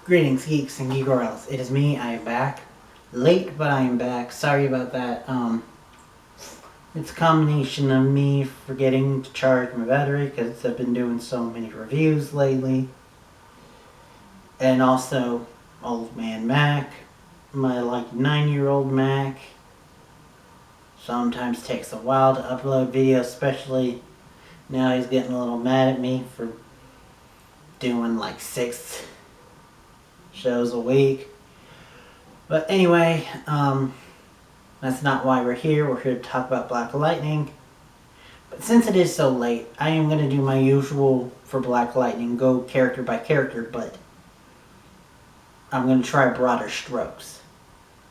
Greetings, geeks and geek girls. It is me. I am back. Late, but I am back. Sorry about that. It's a combination of me forgetting to charge my battery because I've been doing so many reviews lately, and also old man Mac, my 9-year-old Mac. Sometimes takes a while to upload videos, especially now he's getting a little mad at me for doing 6 shows a week. But anyway, that's not why we're here. We're here to talk about Black Lightning. But since it is so late, I am going to do my usual for Black Lightning, go character by character, but I'm going to try broader strokes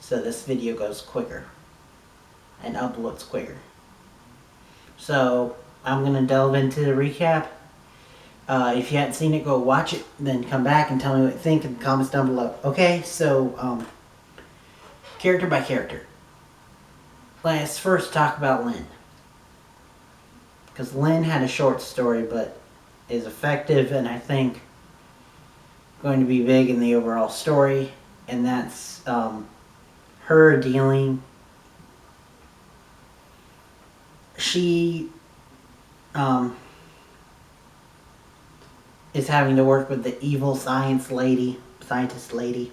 so this video goes quicker and uploads quicker. So I'm going to delve into the recap. If you hadn't seen it, go watch it, then come back and tell me what you think in the comments down below. Okay, so character by character. Let's first talk about Lynn. Because Lynn had a short story, but is effective and I think going to be big in the overall story. And that's her dealing. She is having to work with the evil scientist lady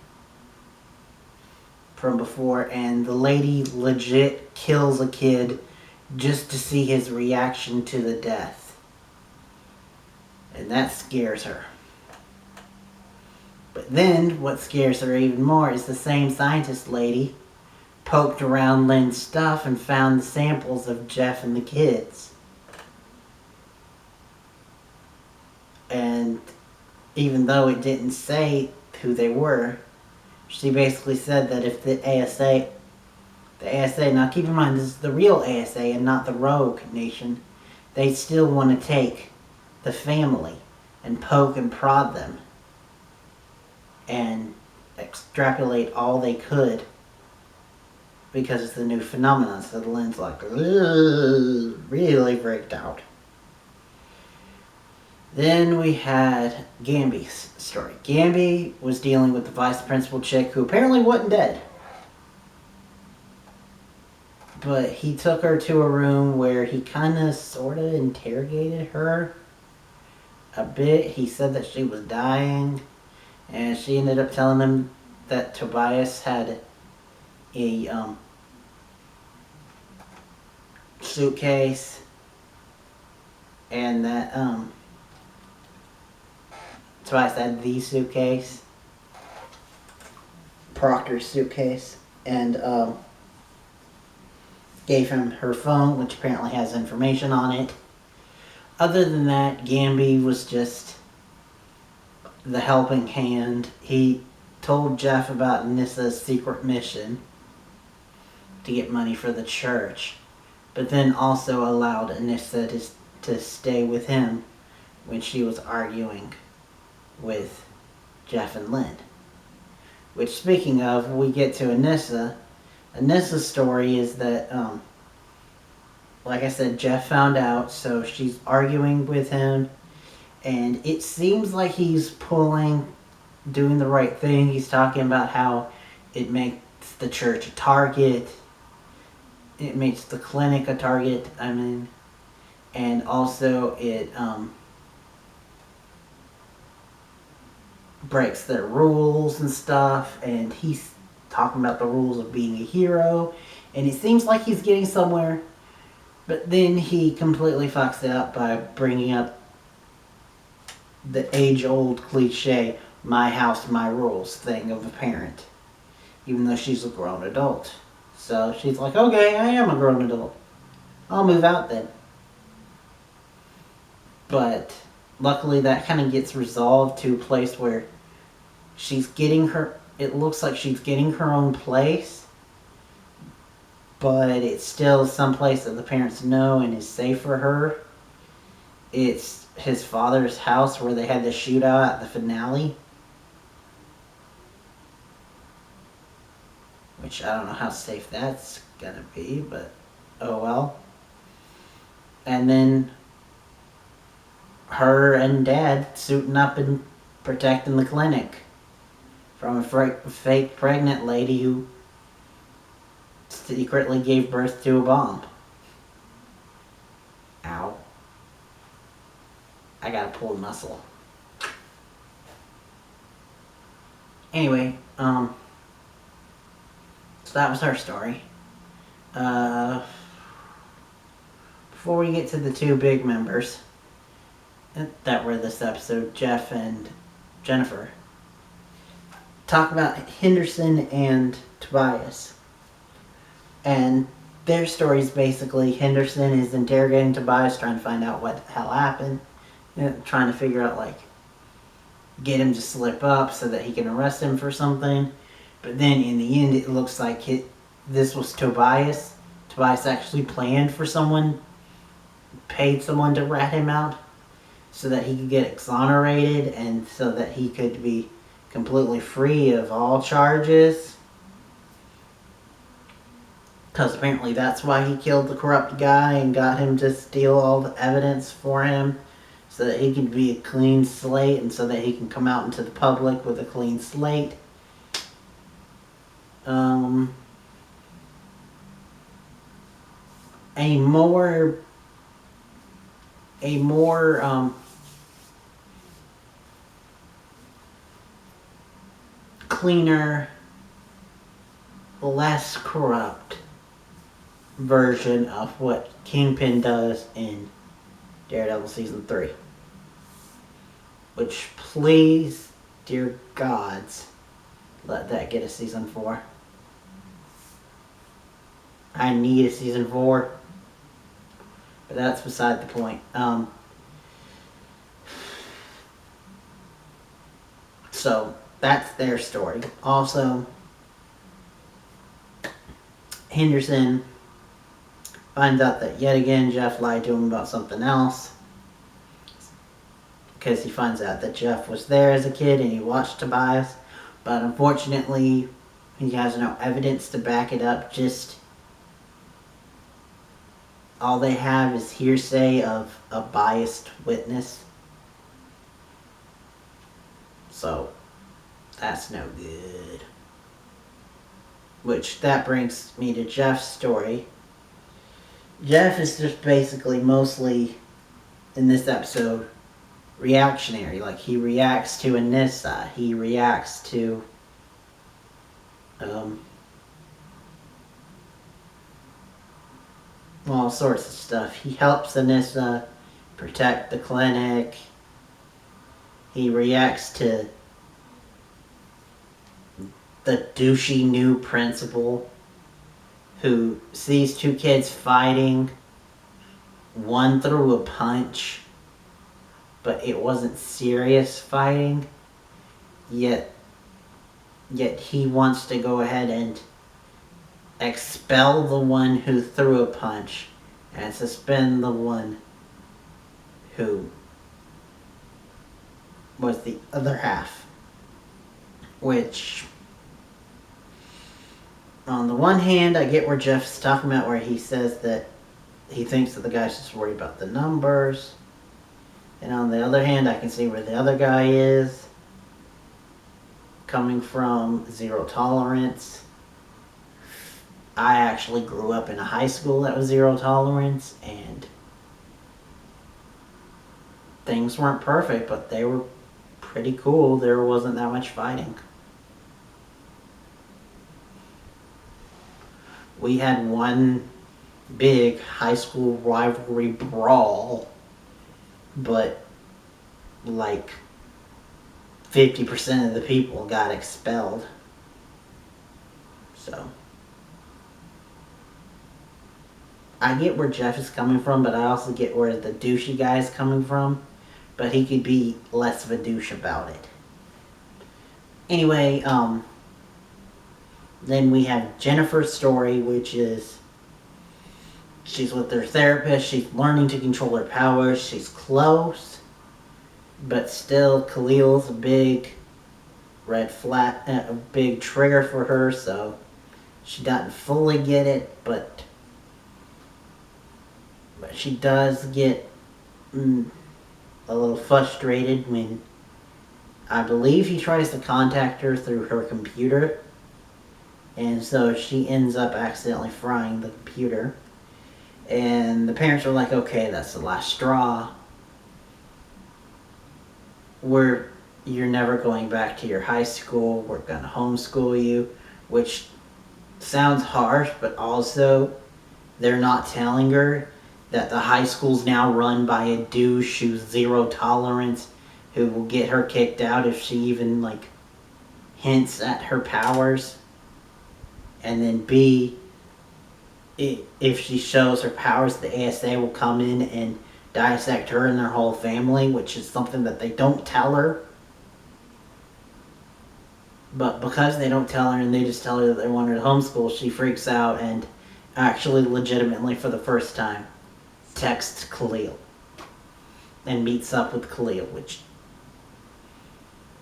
from before, and the lady legit kills a kid just to see his reaction to the death. And that scares her. But then, what scares her even more is the same scientist lady poked around Lynn's stuff and found the samples of Jeff and the kids. And even though it didn't say who they were, she basically said that if the ASA, now keep in mind this is the real ASA and not the rogue nation, they still want to take the family and poke and prod them and extrapolate all they could because it's the new phenomenon. So Lynn's really freaked out. Then we had Gamby's story. Gamby was dealing with the vice principal chick who apparently wasn't dead. But he took her to a room where he kind of sort of interrogated her a bit. He said that she was dying, and she ended up telling him that Tobias had a suitcase and that Tobias had the suitcase, Proctor's suitcase, and gave him her phone, which apparently has information on it. Other than that, Gamby was just the helping hand. He told Jeff about Anissa's secret mission to get money for the church, but then also allowed Anissa to stay with him when she was arguing with Jeff and Lynn. Which, speaking of, we get to Anissa. Anissa's story is that, like I said, Jeff found out, so she's arguing with him, and it seems like he's doing the right thing. He's talking about how it makes the church a target, it makes the clinic a target, and also it, breaks their rules and stuff, and he's talking about the rules of being a hero, and it seems like he's getting somewhere, but then he completely fucks it up by bringing up the age-old cliche, my house, my rules thing of a parent, even though she's a grown adult. So she's like, okay, I am a grown adult. I'll move out then. But luckily that kind of gets resolved to a place where it looks like she's getting her own place, but it's still someplace that the parents know and is safe for her. It's his father's house where they had the shootout at the finale, which I don't know how safe that's gonna be, but oh well. And then her and Dad suiting up and protecting the clinic. from a fake pregnant lady who secretly gave birth to a bomb. Ow. I gotta pull a muscle. Anyway, so that was her story. Before we get to the two big members that were this episode, Jeff and Jennifer, talk about Henderson and Tobias. And their story is basically Henderson is interrogating Tobias, trying to find out what the hell happened, trying to figure out, like, get him to slip up so that he can arrest him for something. But then in the end, it looks like this was Tobias. Tobias actually planned for someone, paid someone to rat him out so that he could get exonerated and so that he could be completely free of all charges. Because apparently that's why he killed the corrupt guy and got him to steal all the evidence for him, so that he can be a clean slate and so that he can come out into the public with a clean slate. A more cleaner, less corrupt version of what Kingpin does in Daredevil Season 3. Which, please, dear gods, let that get a Season 4. I need a Season 4. But that's beside the point. So, that's their story. Also, Henderson finds out that yet again Jeff lied to him about something else. Because he finds out that Jeff was there as a kid and he watched Tobias. But unfortunately, he has no evidence to back it up. Just all they have is hearsay of a biased witness. So, that's no good. Which, that brings me to Jeff's story. Jeff is just basically mostly, in this episode, reactionary. Like, he reacts to Anissa. He reacts to all sorts of stuff. He helps Anissa protect the clinic. He reacts to the douchey new principal who sees two kids fighting. One threw a punch, but it wasn't serious fighting. Yet he wants to go ahead and expel the one who threw a punch and suspend the one who was the other half. Which, on the one hand, I get where Jeff's talking about, where he says that he thinks that the guy's just worried about the numbers. And on the other hand, I can see where the other guy is, coming from zero tolerance. I actually grew up in a high school that was zero tolerance, and things weren't perfect, but they were pretty cool. There wasn't that much fighting. We had one big high school rivalry brawl, but like 50% of the people got expelled. So, I get where Jeff is coming from, but I also get where the douchey guy is coming from. But he could be less of a douche about it. Anyway, then we have Jennifer's story, which is she's with her therapist. She's learning to control her powers. She's close, but still Khalil's a big red flag, a big trigger for her. So she doesn't fully get it, but she does get a little frustrated when I believe he tries to contact her through her computer. And so she ends up accidentally frying the computer. And the parents are like, okay, that's the last straw. You're never going back to your high school. We're going to homeschool you. Which sounds harsh, but also they're not telling her that the high school's now run by a douche who's zero tolerance, who will get her kicked out if she even, like, hints at her powers. And then B, if she shows her powers, the ASA will come in and dissect her and their whole family, which is something that they don't tell her. But because they don't tell her and they just tell her that they want her to homeschool, she freaks out and actually legitimately for the first time texts Khalil and meets up with Khalil, which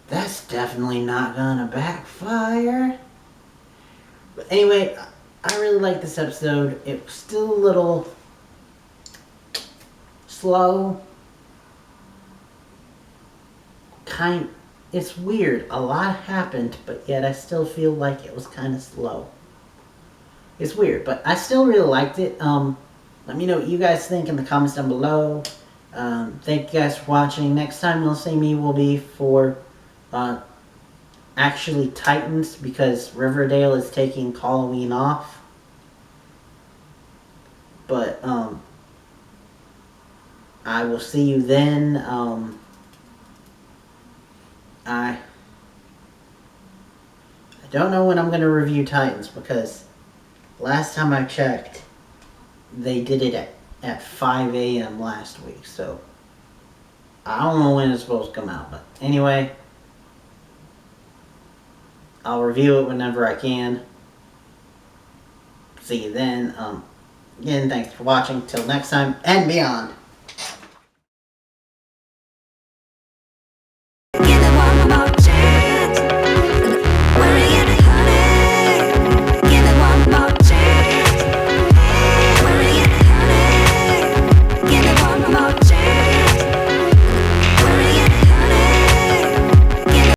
that's definitely not gonna backfire. But anyway, I really like this episode. It was still a little slow. It's weird. A lot happened, but yet I still feel like it was kind of slow. It's weird, but I still really liked it. Let me know what you guys think in the comments down below. Thank you guys for watching. Next time you'll see me will be for actually Titans, because Riverdale is taking Halloween off. But I will see you then. I don't know when I'm going to review Titans, because last time I checked, they did it at 5 a.m. last week, so I don't know when it's supposed to come out. But anyway, I'll review it whenever I can. See you then. Again, thanks for watching. Till next time, and beyond.